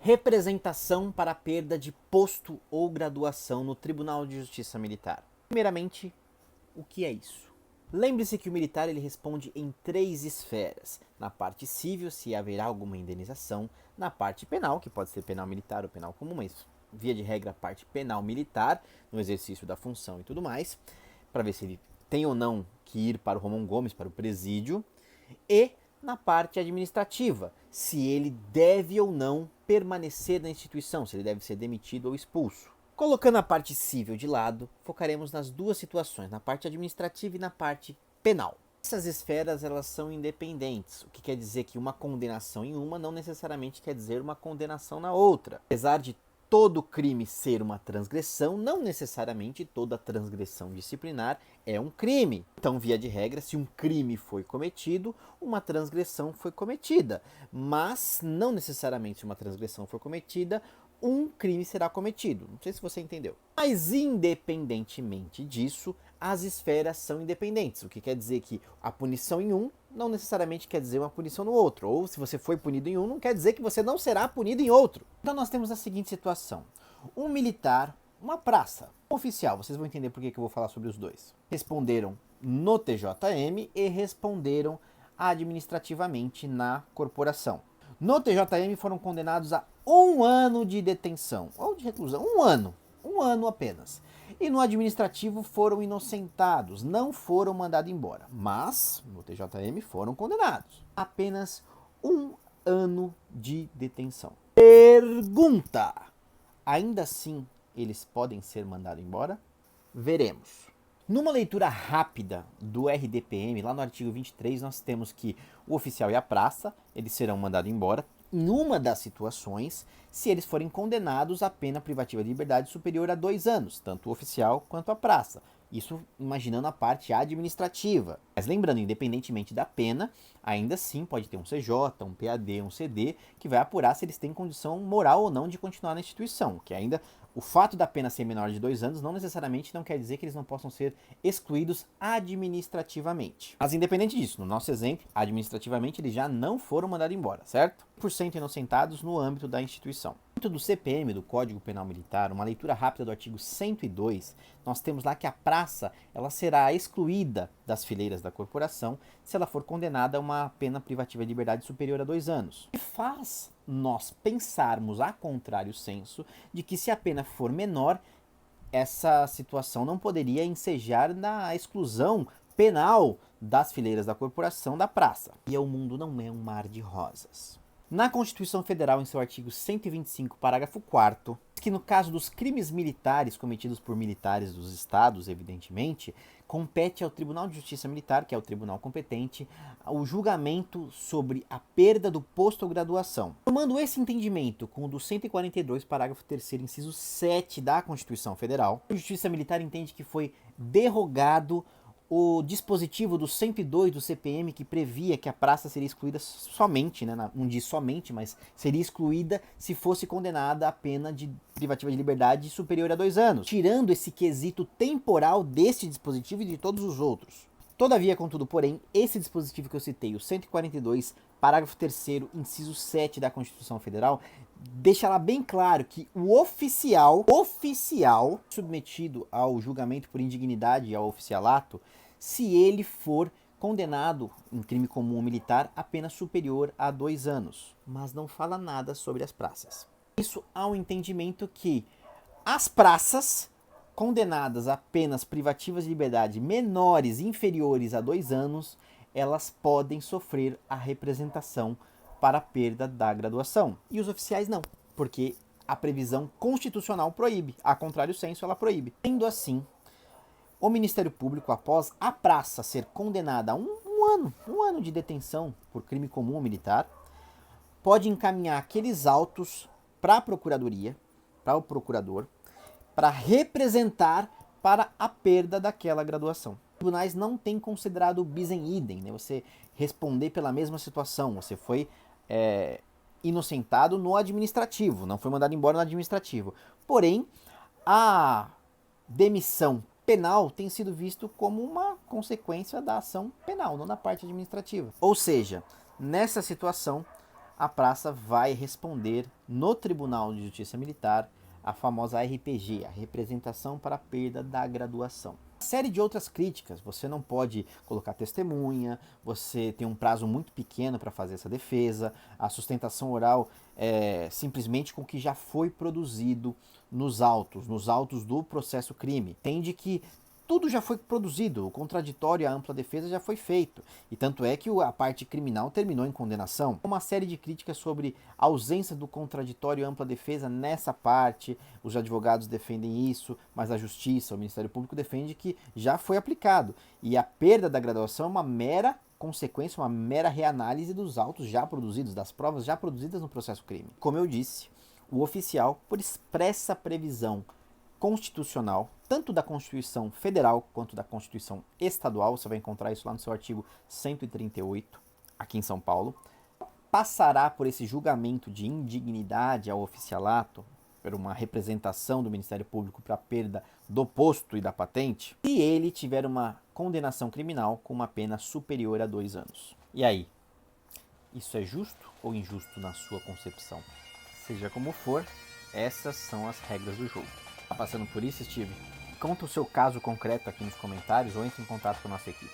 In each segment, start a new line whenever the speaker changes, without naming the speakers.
Representação para perda de posto ou graduação no Tribunal de Justiça Militar. Primeiramente, o que é isso? Lembre-se que o militar ele responde em 3 esferas. Na parte civil, se haverá alguma indenização. Na parte penal, que pode ser penal militar ou penal comum, mas via de regra a parte penal militar, no exercício da função e tudo mais, para ver se ele tem ou não que ir para o Romão Gomes, para o presídio. E na parte administrativa, se ele deve ou não permanecer na instituição, se ele deve ser demitido ou expulso. Colocando a parte civil de lado, focaremos nas 2 situações, na parte administrativa e na parte penal. Essas esferas elas são independentes, o que quer dizer que uma condenação em uma não necessariamente quer dizer uma condenação na outra. Apesar de todo crime ser uma transgressão, não necessariamente toda transgressão disciplinar é um crime. Então, via de regra, se um crime foi cometido, uma transgressão foi cometida. Mas, não necessariamente se uma transgressão for cometida, um crime será cometido. Não sei se você entendeu. Mas, independentemente disso, as esferas são independentes. O que quer dizer que a punição em um não necessariamente quer dizer uma punição no outro. Ou se você foi punido em um, não quer dizer que você não será punido em outro. Então nós temos a seguinte situação. Um militar, uma praça, um oficial, vocês vão entender por que eu vou falar sobre os dois. Responderam no TJM e responderam administrativamente na corporação. No TJM foram condenados a 1 ano de detenção, ou de reclusão, 1 ano apenas. E no administrativo foram inocentados, não foram mandados embora. Mas, no TJM foram condenados. Apenas 1 ano de detenção. Pergunta: ainda assim, eles podem ser mandados embora? Veremos. Numa leitura rápida do RDPM, lá no artigo 23, nós temos que o oficial e a praça, eles serão mandados embora, em uma das situações, se eles forem condenados a pena privativa de liberdade superior a 2 anos, tanto o oficial quanto a praça. Isso imaginando a parte administrativa. Mas lembrando, independentemente da pena, ainda assim pode ter um CJ, um PAD, um CD, que vai apurar se eles têm condição moral ou não de continuar na instituição, que ainda o fato da pena ser menor de 2 anos não necessariamente não quer dizer que eles não possam ser excluídos administrativamente. Mas independente disso, no nosso exemplo, administrativamente eles já não foram mandados embora, certo? 100% inocentados no âmbito da instituição. Dentro do CPM, do Código Penal Militar, uma leitura rápida do artigo 102, nós temos lá que a praça ela será excluída das fileiras da corporação se ela for condenada a uma pena privativa de liberdade superior a 2 anos. E faz nós pensarmos a contrário senso de que se a pena for menor, essa situação não poderia ensejar na exclusão penal das fileiras da corporação da praça. E o mundo não é um mar de rosas. Na Constituição Federal, em seu artigo 125, parágrafo 4º, que no caso dos crimes militares cometidos por militares dos estados, evidentemente, compete ao Tribunal de Justiça Militar, que é o tribunal competente, o julgamento sobre a perda do posto ou graduação. Tomando esse entendimento com o do 142, parágrafo 3º, inciso 7 da Constituição Federal, a Justiça Militar entende que foi derrogado o dispositivo do 102 do CPM que previa que a praça seria excluída somente, né, não diz somente, mas seria excluída se fosse condenada a pena de privativa de liberdade superior a 2 anos, tirando esse quesito temporal desse dispositivo e de todos os outros. Todavia, contudo, porém, esse dispositivo que eu citei, o 142, parágrafo 3º, inciso 7 da Constituição Federal, deixa lá bem claro que o oficial submetido ao julgamento por indignidade e ao oficialato, se ele for condenado em crime comum ou militar a pena superior a 2 anos. Mas não fala nada sobre as praças. Isso há um entendimento que as praças condenadas a penas privativas de liberdade menores, inferiores a 2 anos, elas podem sofrer a representação para a perda da graduação. E os oficiais não, porque a previsão constitucional proíbe, a contrário senso ela proíbe. Sendo assim, o Ministério Público, após a praça ser condenada a um ano de detenção por crime comum ou militar, pode encaminhar aqueles autos para a Procuradoria, para o procurador, para representar para a perda daquela graduação. Os tribunais não têm considerado o bis in idem, né? Você responder pela mesma situação, você foi inocentado no administrativo, não foi mandado embora no administrativo. Porém, a demissão penal tem sido visto como uma consequência da ação penal, não da parte administrativa. Ou seja, nessa situação, a praça vai responder no Tribunal de Justiça Militar a famosa RPG, a representação para a perda da graduação. Uma série de outras críticas, você não pode colocar testemunha, você tem um prazo muito pequeno para fazer essa defesa, a sustentação oral é simplesmente com o que já foi produzido nos autos do processo crime. Entende que tudo já foi produzido, o contraditório e a ampla defesa já foi feito. E tanto é que a parte criminal terminou em condenação. Uma série de críticas sobre a ausência do contraditório e ampla defesa nessa parte. Os advogados defendem isso, mas a Justiça, o Ministério Público defende que já foi aplicado. E a perda da graduação é uma mera consequência, uma mera reanálise dos autos já produzidos, das provas já produzidas no processo crime. Como eu disse, o oficial, por expressa previsão constitucional, tanto da Constituição Federal quanto da Constituição Estadual, você vai encontrar isso lá no seu artigo 138, aqui em São Paulo, passará por esse julgamento de indignidade ao oficialato, por uma representação do Ministério Público para a perda do posto e da patente, se ele tiver uma condenação criminal com uma pena superior a 2 anos. E aí? Isso é justo ou injusto na sua concepção? Seja como for, essas são as regras do jogo. Tá passando por isso, Steve? Conta o seu caso concreto aqui nos comentários ou entre em contato com a nossa equipe.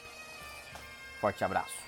Forte abraço!